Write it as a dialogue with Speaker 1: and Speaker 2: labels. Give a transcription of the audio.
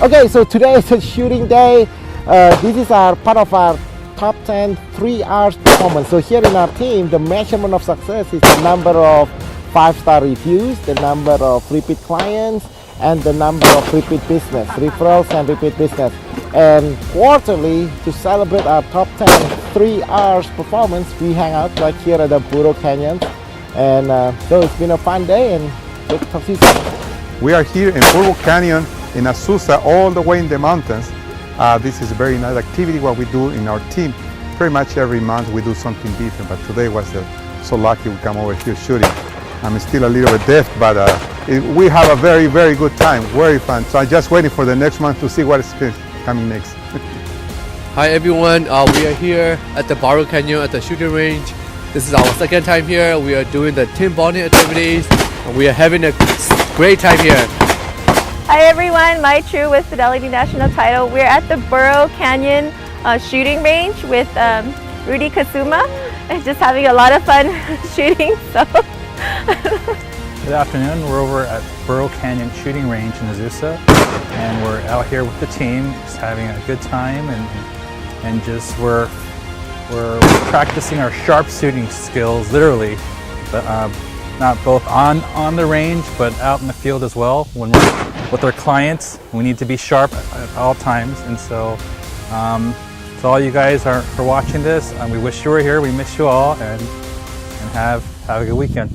Speaker 1: Okay, so today is a shooting day. This is our part of our top 10 3 hours performance. So here in our team, the measurement of success is the number of 5-star reviews, the number of repeat clients, and the number of repeat business, referrals and repeat business. And quarterly, to celebrate our top 10 3 hours performance, we hang out right here at the Burrow Canyon. And so it's been a fun day, and good to talk to you soon.
Speaker 2: We are here in Burrow Canyon in Azusa, all the way in the mountains. This is a very nice activity what we do in our team. Pretty much every month we do something different, but today was so lucky we come over here shooting. I'm still a little bit deaf, but we have a very, very good time, very fun. So I'm just waiting for the next month to see what is coming next.
Speaker 3: Hi everyone, we are here at the Burrow Canyon at the shooting range. This is our second time here. We are doing the team bonding activities, and we are having a great time here.
Speaker 4: Hi everyone, Mai Chu with Fidelity National Title. We're at the Burrow Canyon Shooting Range with Rudy, Kusuma, and just having a lot of fun shooting. So.
Speaker 5: Good afternoon, we're over at Burrow Canyon Shooting Range in Azusa, and we're out here with the team, just having a good time, and just we're practicing our sharp shooting skills, literally, but not both on the range, but out in the field as well. When we're with our clients, we need to be sharp at all times, and so to all you guys for watching this, we wish you were here. We miss you all, and have a good weekend.